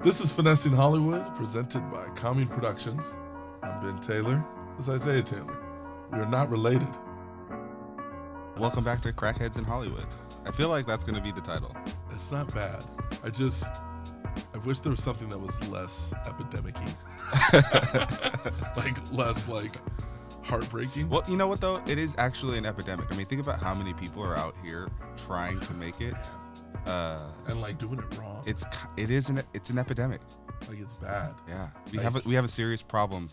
This is Finessing Hollywood, presented by Calming Productions. I'm Ben Taylor. This is Isaiah Taylor. We are not related. Welcome back to Crackheads in Hollywood. I feel like that's going to be the title. It's not bad. I wish there was something that was less epidemic-y. less heartbreaking. Well, you know what, though? It is actually an epidemic. I mean, think about how many people are out here trying to make it. And doing it wrong. It's an epidemic. It's bad. Yeah. We have a serious problem.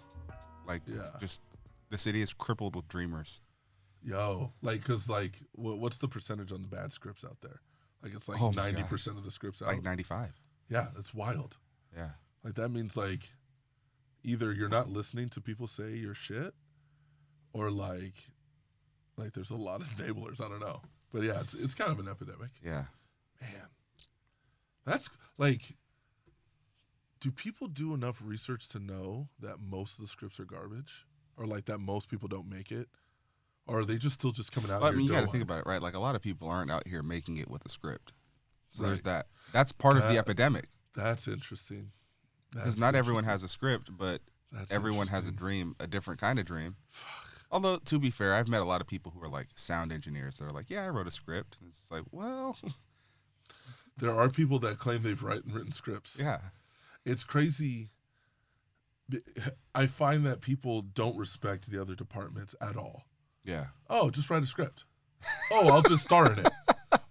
Just the city is crippled with dreamers. Yo, what's the percentage on the bad scripts out there? It's 90% of the scripts out. 95. Yeah, it's wild. Yeah. That means either you're not listening to people say your shit, or there's a lot of enablers. I don't know, but yeah, it's kind of an epidemic. Yeah. Man, that's do people do enough research to know that most of the scripts are garbage, or that most people don't make it, or are they just coming out? Well, I mean, you got to think about it, right? A lot of people aren't out here making it with a script, so there's that. That's part of the epidemic. That's interesting. Because not everyone has a script, but everyone has a dream, a different kind of dream. Although, to be fair, I've met a lot of people who are sound engineers that are yeah, I wrote a script. And it's well... There are people that claim they've written scripts. Yeah. It's crazy. I find that people don't respect the other departments at all. Yeah. Oh, just write a script. Oh, I'll just star in it.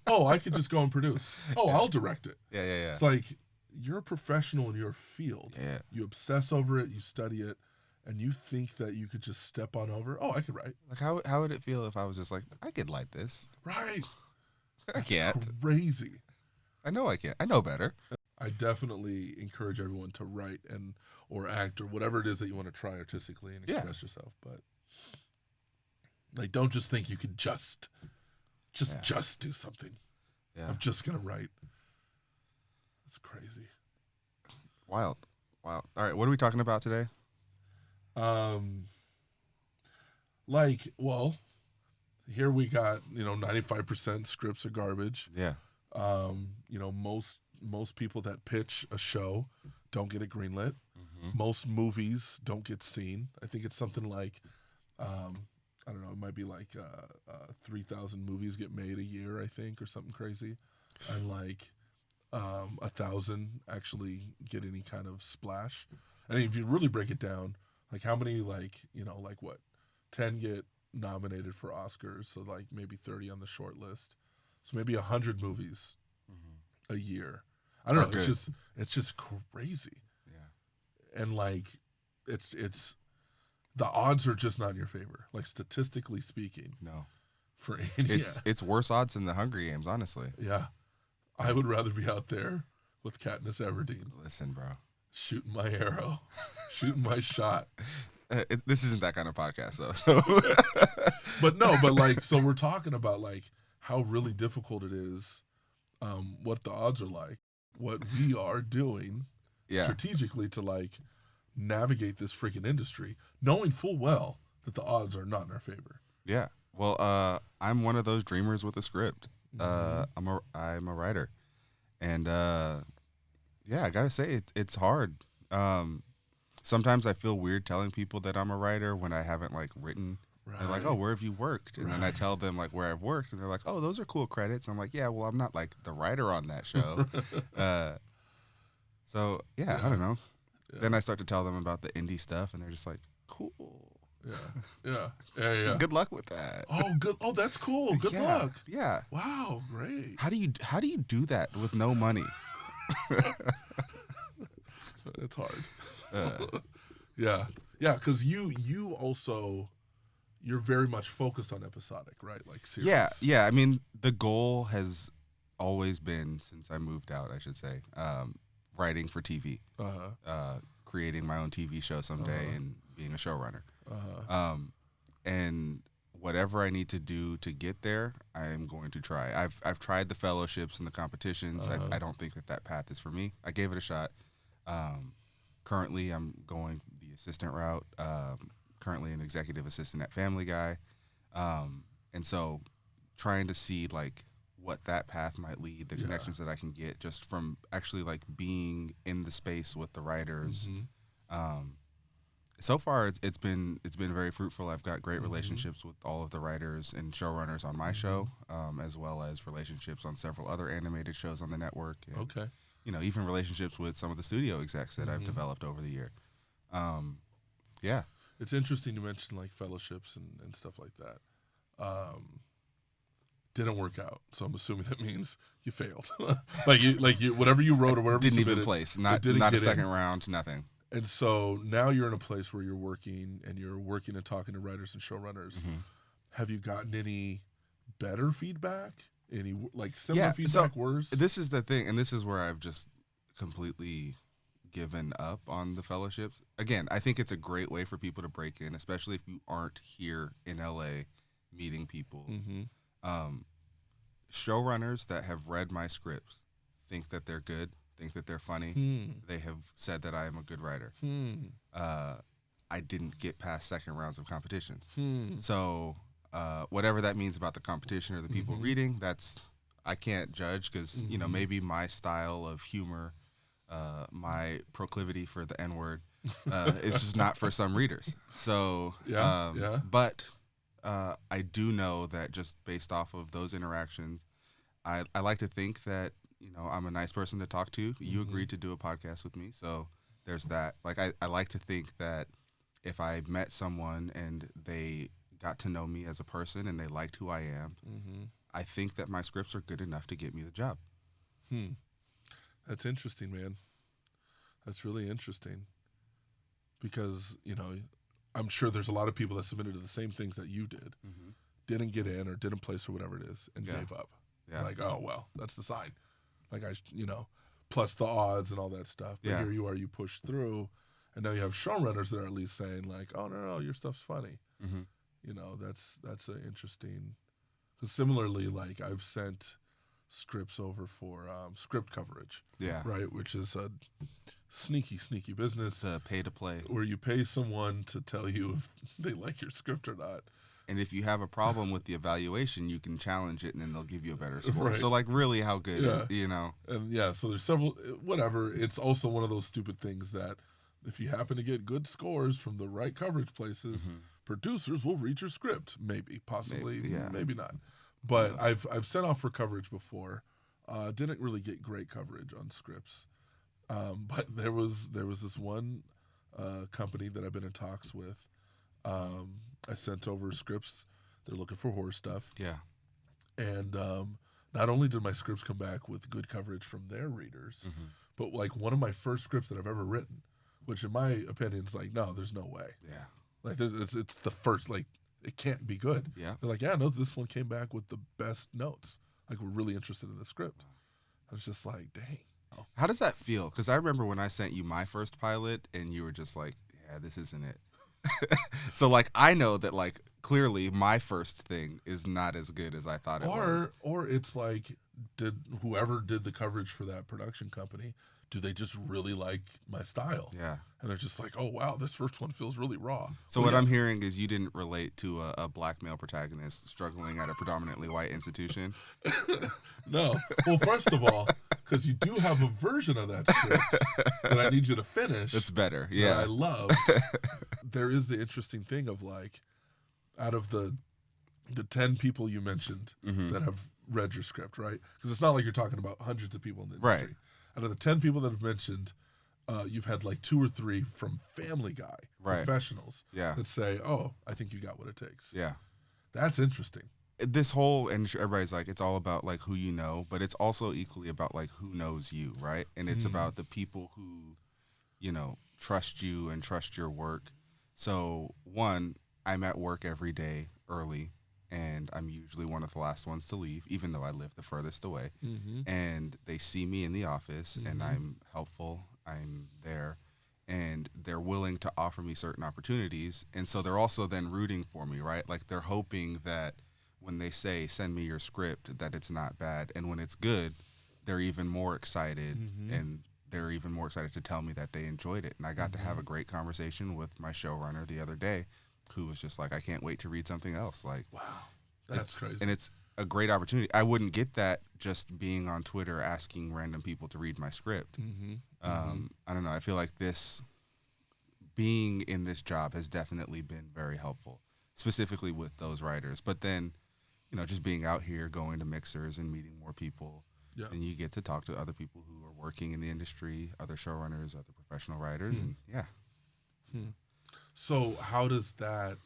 Oh, I could just go and produce. Oh, yeah. I'll direct it. Yeah. It's you're a professional in your field. Yeah. You obsess over it, you study it, and you think that you could just step on over. Oh, I could write. How would it feel if I was just I could light this? Right. I can't. Crazy. I know I can't. I know better. I definitely encourage everyone to write or act or whatever it is that you want to try artistically and express yourself. But don't just think you could just do something. Yeah. I'm just gonna write. It's crazy. Wild. All right, what are we talking about today? Here we got 95% scripts are garbage. Yeah. Most people that pitch a show don't get it greenlit. Mm-hmm. Most movies don't get seen. I think it's something I don't know, it might be 3,000 movies get made a year, I think, or something crazy. And 1,000 actually get any kind of splash. And if you really break it down, how many 10 get nominated for Oscars, so maybe 30 on the short list. So maybe 100 movies a year. I don't know. Good. It's just crazy. Yeah. And it's the odds are just not in your favor. Statistically speaking. No. For any, it's worse odds than the Hunger Games, honestly. Yeah. I would rather be out there with Katniss Everdeen. Listen, bro. Shooting my arrow. Shooting my shot. This isn't that kind of podcast, though. So. So we're talking about how really difficult it is, what the odds are like, what we are doing strategically to navigate this freaking industry, knowing full well that the odds are not in our favor. Yeah. Well, I'm one of those dreamers with a script. Mm-hmm. I'm a writer, and I gotta say it's hard. Sometimes I feel weird telling people that I'm a writer when I haven't written. Right. They're like, oh, where have you worked? And then I tell them where I've worked, and they're like, oh, those are cool credits. I'm like, yeah, well, I'm not the writer on that show. I don't know. Yeah. Then I start to tell them about the indie stuff, and they're just like, cool. Yeah. Good luck with that. Oh, good. Oh, that's cool. Good luck. Yeah. Wow, great. How do you do that with no money? It's hard. Yeah, because you also. You're very much focused on episodic, right? Series. Yeah. I mean, the goal has always been, since I moved out, I should say, writing for TV, creating my own TV show someday, and being a showrunner. And whatever I need to do to get there, I am going to try. I've tried the fellowships and the competitions. I don't think that path is for me. I gave it a shot. Currently, I'm going the assistant route. Currently an executive assistant at Family Guy. And so trying to see what that path might lead, the connections that I can get just from actually like being in the space with the writers. So far it's been very fruitful. I've got great relationships with all of the writers and showrunners on my show, as well as relationships on several other animated shows on the network. And, even relationships with some of the studio execs that I've developed over the year. It's interesting you mentioned like fellowships and stuff like that. Didn't work out, so I'm assuming that means you failed. like you, whatever you wrote or whatever didn't you submitted, even place. Not a second round. Nothing. And so now you're in a place where you're working and talking to writers and showrunners. Have you gotten any better feedback? Any like similar feedback? Worse? This is the thing, and this is where I've just completely given up on the fellowships. Again, I think it's a great way for people to break in, especially if you aren't here in LA meeting people. Showrunners that have read my scripts think that they're good, think that they're funny. They have said that I am a good writer. I didn't get past second rounds of competitions. So whatever that means about the competition or the people reading, I can't judge because, maybe my style of humor, my proclivity for the N-word is just not for some readers. So, but I do know that just based off of those interactions, I like to think that, I'm a nice person to talk to. You agreed to do a podcast with me, so there's that. Like, I like to think that if I met someone and they got to know me as a person and they liked who I am, I think that my scripts are good enough to get me the job. That's interesting, man. That's really interesting. Because, I'm sure there's a lot of people that submitted to the same things that you did, didn't get in or didn't place or whatever it is, and gave up. Like, oh, well, that's the sign. Like, plus the odds and all that stuff. But here you are, you push through, and now you have showrunners that are at least saying, like, oh, no, your stuff's funny. That's an interesting. Because similarly, like, I've sent scripts over for script coverage. Right, which is a sneaky business. Pay to play. Where you pay someone to tell you if they like your script or not. And if you have a problem with the evaluation, you can challenge it, and then they'll give you a better score. Right. So, like, really, how good, And, so there's several, whatever. It's also one of those stupid things that if you happen to get good scores from the right coverage places, producers will read your script. Maybe, possibly, maybe not. But I've sent off for coverage before. Didn't really get great coverage on scripts. But there was this one company that I've been in talks with. I sent over scripts. They're looking for horror stuff. And not only did my scripts come back with good coverage from their readers, but like one of my first scripts that I've ever written, which in my opinion is like, no, there's no way. Like it's the first, like it can't be good. They're like, no, this one came back with the best notes. Like we're really interested in the script. I was just like, dang. How does that feel? Because I remember when I sent you my first pilot and you were just like, yeah, this isn't it. So like I know that like clearly my first thing is not as good as I thought it was. Or it's like, did whoever did the coverage for that production company, do they just really like my style? And they're just like, oh wow, this first one feels really raw. So what I'm hearing is you didn't relate to a black male protagonist struggling at a predominantly white institution. No. Well, first of all, because you do have a version of that script that I need you to finish. It's better. That I love. There is the interesting thing of like, out of the 10 people you mentioned that have read your script, right? Because it's not like you're talking about hundreds of people in the industry. Right. Out of the 10 people that have mentioned, you've had like 2 or 3 from Family Guy professionals that say, oh, I think you got what it takes. That's interesting. This whole, and everybody's like, it's all about like who you know, but it's also equally about like who knows you, right? And it's about the people who, trust you and trust your work. So one, I'm at work every day early, and I'm usually one of the last ones to leave, even though I live the furthest away. And they see me in the office, and I'm helpful, I'm there, and they're willing to offer me certain opportunities. And so they're also then rooting for me, right? Like they're hoping that when they say, send me your script, that it's not bad. And when it's good, they're even more excited, and they're even more excited to tell me that they enjoyed it. And I got to have a great conversation with my showrunner the other day, who was just like, I can't wait to read something else. Like, wow, that's crazy. And it's a great opportunity. I wouldn't get that just being on Twitter asking random people to read my script. I don't know. I feel like being in this job has definitely been very helpful, specifically with those writers. But then, just being out here, going to mixers and meeting more people, and you get to talk to other people who are working in the industry, other showrunners, other professional writers, and So how does that?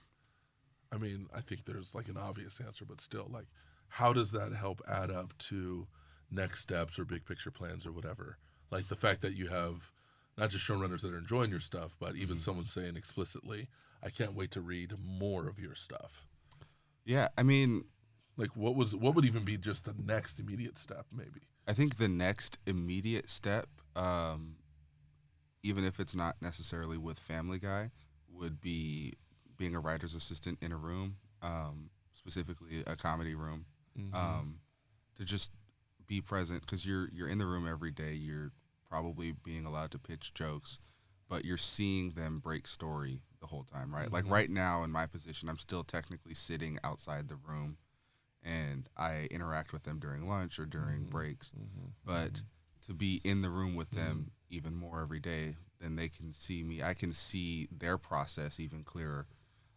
I mean, I think there's like an obvious answer, but still, like, how does that help add up to next steps or big picture plans or whatever? Like the fact that you have not just showrunners that are enjoying your stuff, but even someone saying explicitly, "I can't wait to read more of your stuff." Yeah, I mean, like what would even be just the next immediate step? Maybe I think the next immediate step, even if it's not necessarily with Family Guy, would be being a writer's assistant in a room, specifically a comedy room, to just be present because you're in the room every day. You're probably being allowed to pitch jokes, but you're seeing them break story the whole time, right? Like right now in my position, I'm still technically sitting outside the room, and I interact with them during lunch or during breaks. But to be in the room with them even more every day, then they can see me. I can see their process even clearer.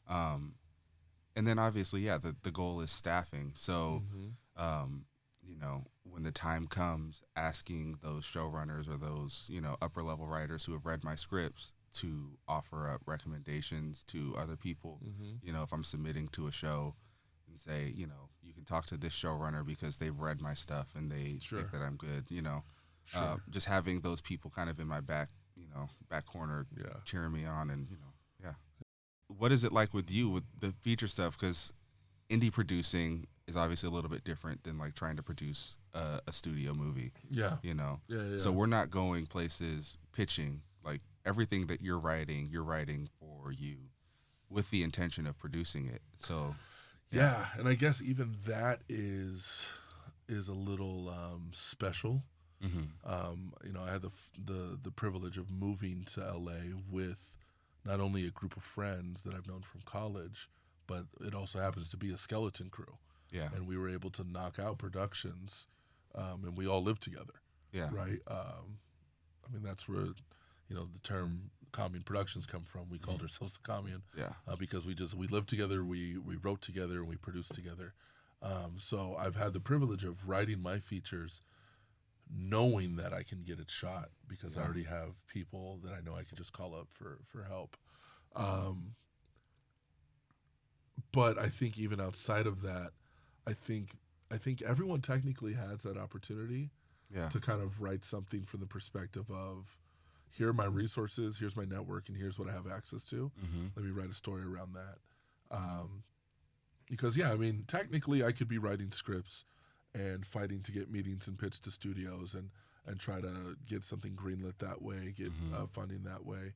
And then obviously, the goal is staffing. So, when the time comes, asking those showrunners or those, upper level writers who have read my scripts to offer up recommendations to other people, if I'm submitting to a show and say, you can talk to this showrunner because they've read my stuff and they think that I'm good, just having those people kind of in my back corner cheering me on and, What is it like with you with the feature stuff? Because indie producing is obviously a little bit different than like trying to produce a studio movie. Yeah. So we're not going places pitching. Like everything that you're writing for you with the intention of producing it. So yeah, and I guess even that is a little special. I had the privilege of moving to LA with not only a group of friends that I've known from college, but it also happens to be a skeleton crew. Yeah. And we were able to knock out productions, and we all lived together. Yeah. Right. I mean, that's where, the term Commune Productions come from. We called ourselves the Commune. Yeah. Because we lived together, we wrote together, and we produced together. So I've had the privilege of writing my features knowing that I can get it shot because I already have people that I know I can just call up for help. But I think even outside of that, I think everyone technically has that opportunity to kind of write something from the perspective of, here are my resources, here's my network, and here's what I have access to. Let me write a story around that. Because, technically I could be writing scripts and fighting to get meetings and pitch to studios and try to get something greenlit that way, get funding that way.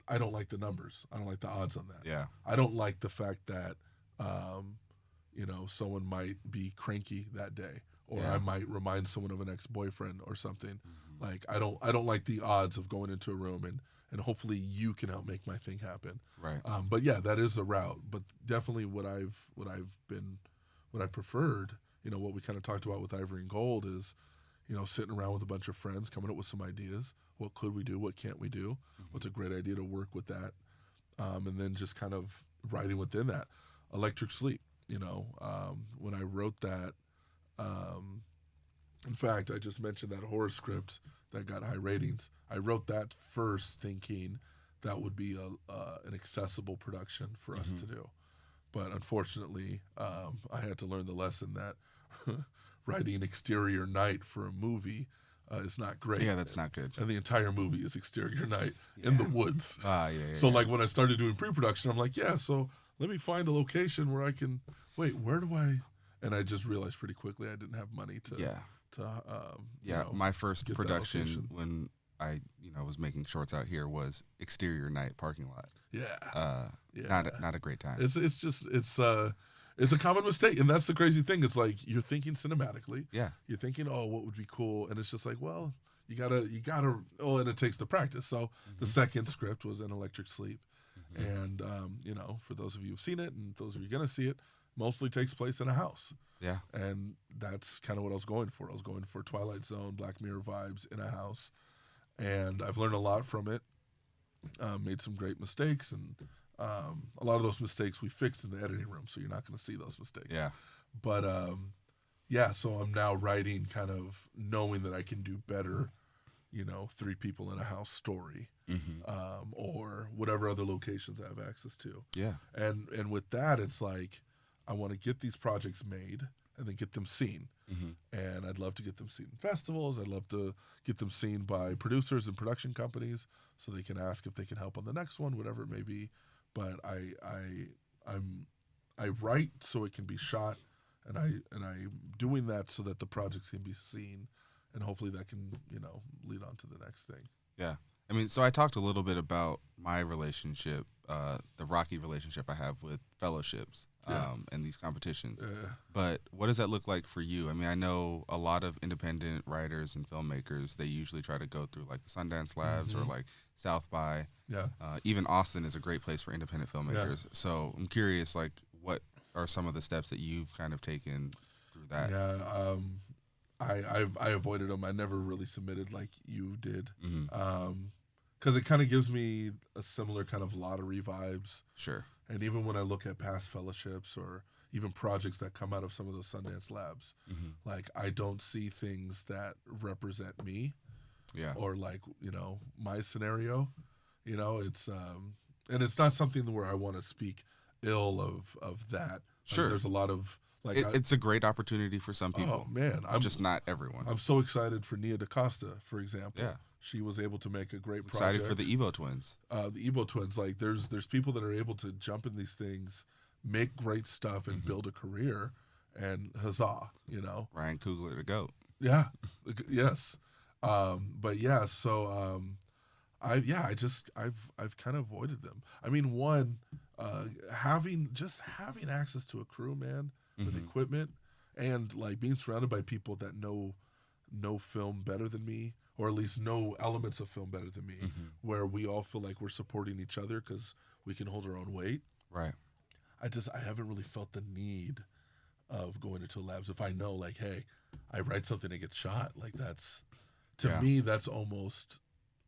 I don't like the numbers. I don't like the odds on that. Yeah. I don't like the fact that, someone might be cranky that day, or I might remind someone of an ex-boyfriend or something. Like I don't like the odds of going into a room and hopefully you can help make my thing happen. Right. But yeah, that is the route. But definitely what I preferred, what we kind of talked about with Ivory and Gold is, sitting around with a bunch of friends, coming up with some ideas. What could we do? What can't we do? What's a great idea to work with that? And then just kind of writing within that. Electric Sleep, when I wrote that, in fact, I just mentioned that horror script that got high ratings. I wrote that first thinking that would be an accessible production for us to do. But unfortunately, I had to learn the lesson that writing exterior night for a movie is not great. Yeah, that's not good. And the entire movie is exterior night in the woods. Yeah. So like when I started doing pre-production, I'm like, so let me find a location where I can, where do I, and I just realized pretty quickly I didn't have money to my first production when I was making shorts out here was exterior night parking lot. Not a great time. It's a common mistake, and that's the crazy thing. It's like you're thinking cinematically. Yeah. You're thinking, oh, what would be cool, and it's just like, well, you gotta. Oh, and it takes the practice. So the second script was an Electric Sleep, and for those of you who've seen it, and those of you gonna see it, mostly takes place in a house. Yeah. And that's kind of what I was going for. I was going for Twilight Zone, Black Mirror vibes in a house. And I've learned a lot from it. Made some great mistakes, and a lot of those mistakes we fixed in the editing room, so you're not going to see those mistakes. Yeah. But yeah, so I'm now writing kind of knowing that I can do better, you know, 3 people in a house story, or whatever other locations I have access to. Yeah. And with that, it's like I want to get these projects made and then get them seen. And I'd love to get them seen in festivals. I'd love to get them seen by producers and production companies so they can ask if they can help on the next one, whatever it may be. But I write so it can be shot, and I'm doing that so that the projects can be seen, and hopefully that can, you know, lead on to the next thing. Yeah. I mean, so I talked a little bit about my relationship, the rocky relationship I have with fellowships and these competitions. But what does that look like for you? I mean, I know a lot of independent writers and filmmakers, they usually try to go through like the Sundance Labs or like South by. Yeah. Even Austin is a great place for independent filmmakers. Yeah. So I'm curious, like, what are some of the steps that you've kind of taken through that? Yeah. I avoided them. I never really submitted like you did. Because it kind of gives me a similar kind of lottery vibes. Sure. And even when I look at past fellowships or even projects that come out of some of those Sundance Labs, like I don't see things that represent me. Yeah. Or like, you know, my scenario. You know, it's and it's not something where I want to speak ill of that. Sure. There's a lot of like it's a great opportunity for some people. Oh man, I'm just not everyone. I'm so excited for Nia DaCosta, for example. Yeah. She was able to make a great project. Excited for the Ebo twins. The Ebo twins, like there's people that are able to jump in these things, make great stuff, and build a career, and huzzah, you know. Ryan Coogler the GOAT. Yeah, yes, but yeah, so I've kind of avoided them. I mean, one, having access to a crew, man, with equipment, and like being surrounded by people that know film better than me, or at least know elements of film better than me, where we all feel like we're supporting each other because we can hold our own weight. Right. I haven't really felt the need of going into labs if I know, like, hey, I write something that gets shot. Like that's, to me, that's almost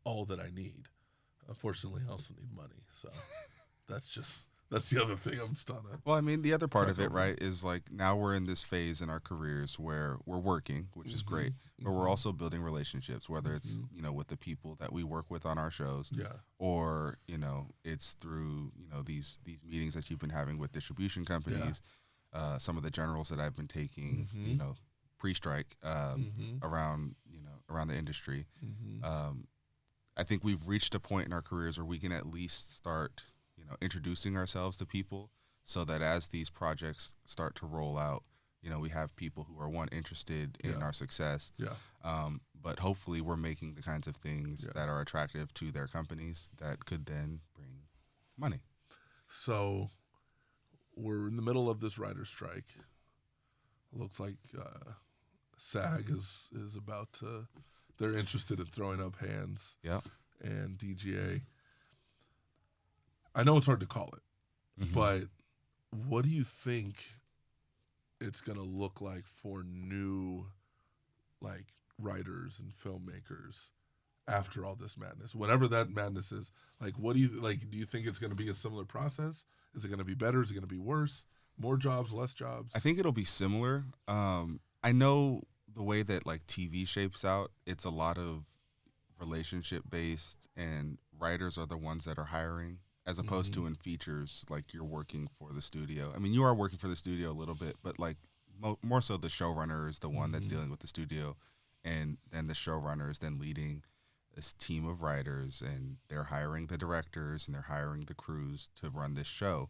all that I need. Unfortunately, I also need money, so that's the other thing I'm stunned at. Well, I mean, the other part of it, right, is like now we're in this phase in our careers where we're working, which is great, but we're also building relationships, whether it's, you know, with the people that we work with on our shows, or, you know, it's through, you know, these meetings that you've been having with distribution companies, some of the generals that I've been taking, you know, pre-strike around the industry. I think we've reached a point in our careers where we can at least start, you know, introducing ourselves to people so that as these projects start to roll out, you know, we have people who are interested in our success. But hopefully we're making the kinds of things that are attractive to their companies that could then bring money. So we're in the middle of this writer's strike. Looks like SAG is about to, they're interested in throwing up hands. Yeah. And DGA. I know it's hard to call it, but what do you think it's going to look like for new, like, writers and filmmakers after all this madness? Whatever that madness is, like, what do you, like, do you think it's going to be a similar process? Is it going to be better? Is it going to be worse? More jobs, less jobs? I think it'll be similar. I know the way that, like, TV shapes out, it's a lot of relationship-based, and writers are the ones that are hiring, as opposed to in features, like you're working for the studio. I mean, you are working for the studio a little bit, but like more so the showrunner is the one that's dealing with the studio, and then the showrunner is then leading this team of writers, and they're hiring the directors and they're hiring the crews to run this show.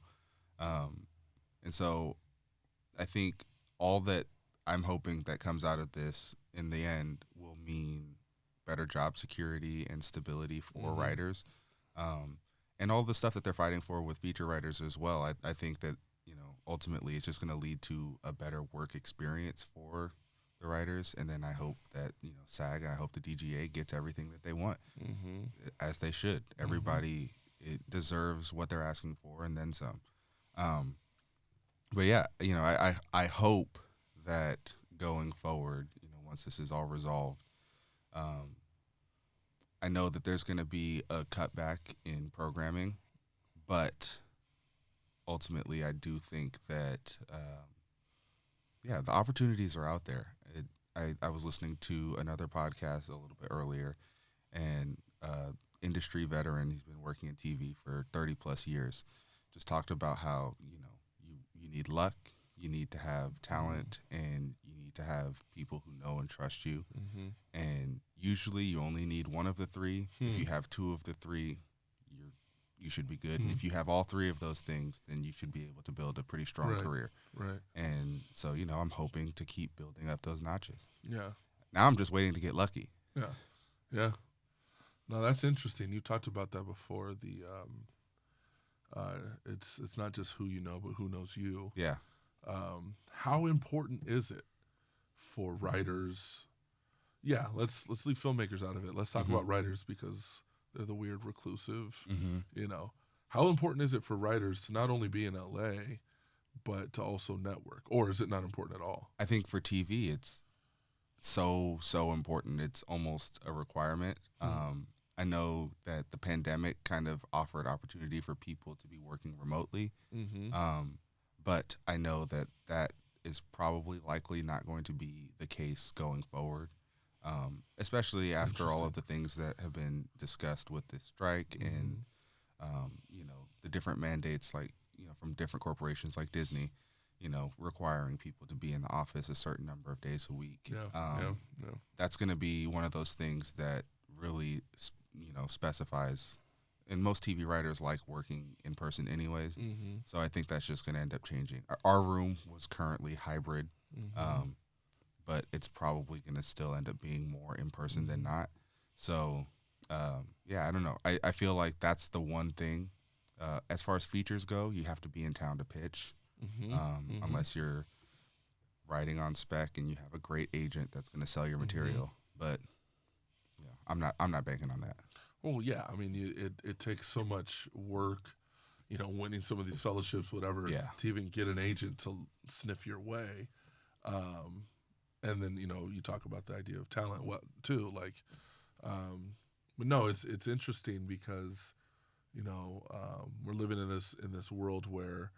And so I think all that I'm hoping that comes out of this in the end will mean better job security and stability for writers. And all the stuff that they're fighting for with feature writers as well. I think that, you know, ultimately it's just going to lead to a better work experience for the writers. And then I hope that, you know, SAG, I hope the DGA gets everything that they want, as they should. Everybody it deserves what they're asking for and then some. But yeah, I hope that going forward, once this is all resolved, um, I know that there's going to be a cutback in programming, but ultimately, I do think that yeah, the opportunities are out there. I was listening to another podcast a little bit earlier, and industry veteran, he's been working in TV for 30 plus years, just talked about how you need luck, you need to have talent, and you need to have people who know and trust you. Mm-hmm. And usually, you only need one of the three. If you have two of the three, you should be good. And if you have all three of those things, then you should be able to build a pretty strong career. Right. And so, I'm hoping to keep building up those notches. Yeah. Now I'm just waiting to get lucky. Yeah. Yeah. No, that's interesting. You talked about that before. It's not just who you know, but who knows you. Yeah. How important is it for writers? Yeah, let's leave filmmakers out of it. Let's talk about writers because they're the weird reclusive. How important is it for writers to not only be in LA, but to also network, or is it not important at all? I think for TV, it's so important. It's almost a requirement. I know that the pandemic kind of offered opportunity for people to be working remotely, but I know that is probably likely not going to be the case going forward. Especially after all of the things that have been discussed with this strike and, the different mandates, like, from different corporations like Disney, requiring people to be in the office a certain number of days a week. That's going to be one of those things that really, specifies, and most TV writers like working in person anyways. So I think that's just going to end up changing. Our room was currently hybrid. But it's probably going to still end up being more in person than not. So, yeah, I don't know. I feel like that's the one thing. As far as features go, you have to be in town to pitch, unless you're writing on spec and you have a great agent that's going to sell your material. But I'm not banking on that. Well, yeah, I mean, it takes so much work, winning some of these fellowships, whatever, to even get an agent to sniff your way. And then you talk about the idea of talent, too. Like, but no, it's interesting because we're living in this world where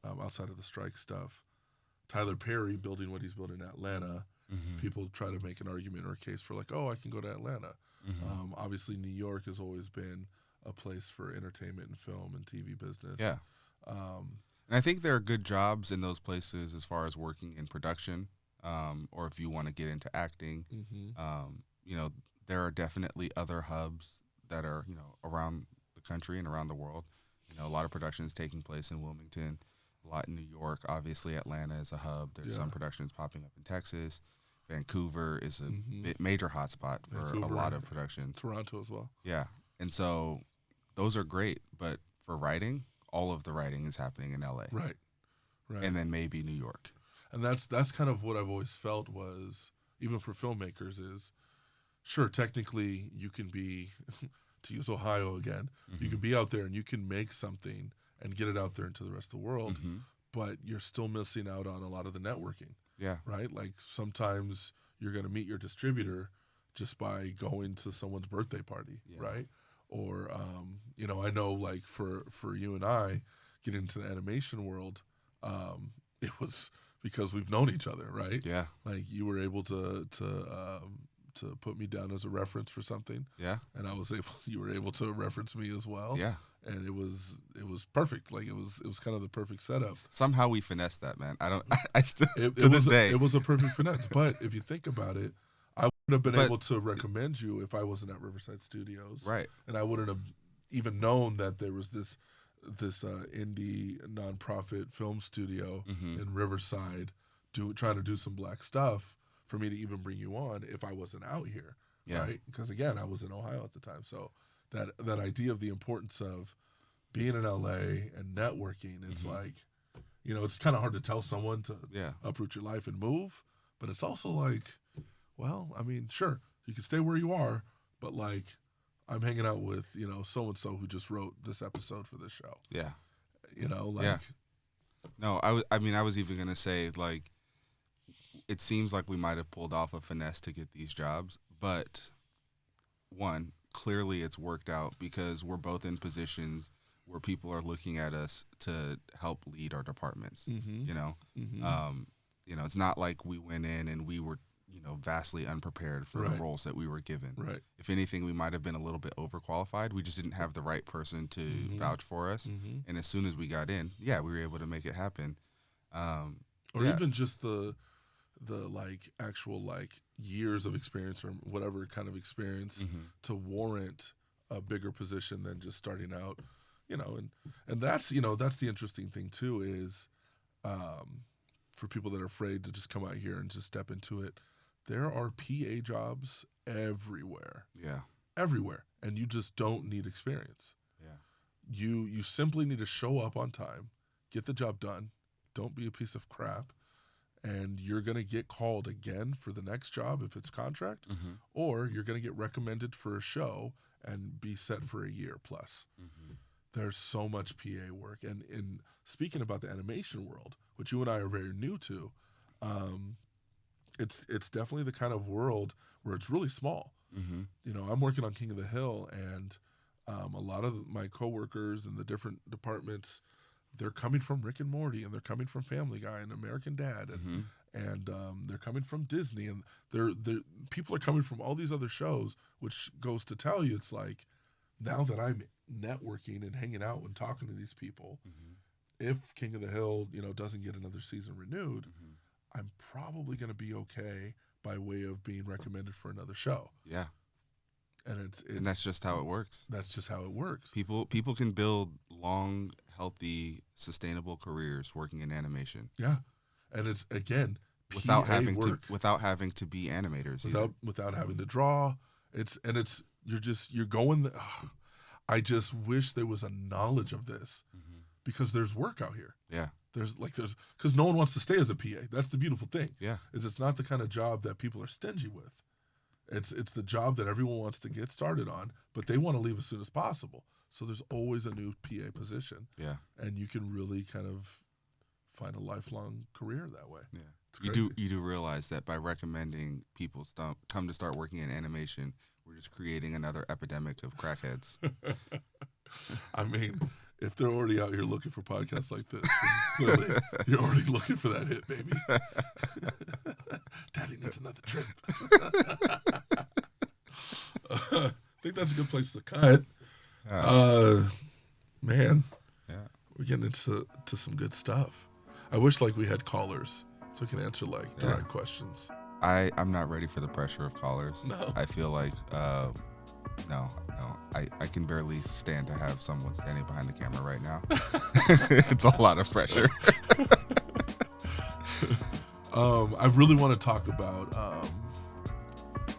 outside of the strike stuff, Tyler Perry building what he's building in Atlanta, people try to make an argument or a case for like, oh, I can go to Atlanta. Obviously, New York has always been a place for entertainment and film and TV business. Yeah. And I think there are good jobs in those places as far as working in production. Or if you want to get into acting, there are definitely other hubs that are, around the country and around the world. A lot of productions taking place in Wilmington, a lot in New York. Obviously, Atlanta is a hub. There's some productions popping up in Texas. Vancouver is a major hotspot for a lot of productions. Toronto as well. Yeah. And so those are great. But for writing, all of the writing is happening in LA. Right. And then maybe New York. And that's kind of what I've always felt was, even for filmmakers, is sure, technically you can be, to use Ohio again, you can be out there and you can make something and get it out there into the rest of the world, but you're still missing out on a lot of the networking. Yeah. Right? Like sometimes you're going to meet your distributor just by going to someone's birthday party, right? Or, I know like for you and I, getting into the animation world, it was because we've known each other, right? Yeah. Like you were able to put me down as a reference for something. Yeah. And you were able to reference me as well. Yeah. And it was perfect. Like it was kind of the perfect setup. Somehow we finessed that, man. I still to this day. It was a perfect finesse. But if you think about it, I would have been able to recommend you if I wasn't at Riverside Studios. Right. And I wouldn't have even known that there was this indie nonprofit film studio in Riverside trying to do some black stuff for me to even bring you on if I wasn't out here, right? Because again, I was in Ohio at the time. So that idea of the importance of being in LA and networking, it's like, it's kind of hard to tell someone to uproot your life and move, but it's also like, well, I mean, sure, you can stay where you are, but like, I'm hanging out with, so-and-so who just wrote this episode for this show. Yeah. No, I mean, I was even gonna say, like, it seems like we might have pulled off a finesse to get these jobs, but one, clearly it's worked out because we're both in positions where people are looking at us to help lead our departments. Mm-hmm. You know, Mm-hmm. it's not like we went in and we were, vastly unprepared for the Right. roles that we were given. Right. If anything, we might have been a little bit overqualified. We just didn't have the right person to Mm-hmm. vouch for us. Mm-hmm. And as soon as we got in, we were able to make it happen. Or Yeah. even just the like actual like years of experience or whatever kind of experience to warrant a bigger position than just starting out, and that's that's the interesting thing too is for people that are afraid to just come out here and just step into it, there are PA jobs everywhere, and you just don't need experience. You simply need to show up on time, get the job done, don't be a piece of crap, and you're going to get called again for the next job if it's contract, or you're going to get recommended for a show and be set for a year plus. There's so much PA work. And in speaking about the animation world, which you and I are very new to, it's definitely the kind of world where it's really small. I'm working on King of the Hill, and a lot of my coworkers in the different departments, they're coming from Rick and Morty, and they're coming from Family Guy and American Dad, and they're coming from Disney, and they're people are coming from all these other shows, which goes to tell you it's like now that I'm networking and hanging out and talking to these people, if King of the Hill doesn't get another season renewed, I'm probably going to be okay by way of being recommended for another show. Yeah. And and that's just how it works. That's just how it works. People can build long, healthy, sustainable careers working in animation. Yeah, and it's again without having to be animators. Without having to draw. You're going. I just wish there was a knowledge of this because there's work out here. Yeah. There's because no one wants to stay as a PA. That's the beautiful thing. Yeah. It's not the kind of job that people are stingy with. It's the job that everyone wants to get started on, but they want to leave as soon as possible. So there's always a new PA position. Yeah. And you can really kind of find a lifelong career that way. Yeah. You do realize that by recommending people come to start working in animation, we're just creating another epidemic of crackheads. I mean, if they're already out here looking for podcasts like this, clearly you're already looking for that hit, baby. Daddy needs another trip. I think that's a good place to cut. Man, we're getting into some good stuff. I wish we had callers so we can answer direct questions. I'm not ready for the pressure of callers. No. I feel like no. I can barely stand to have someone standing behind the camera right now. It's a lot of pressure. I really want to talk about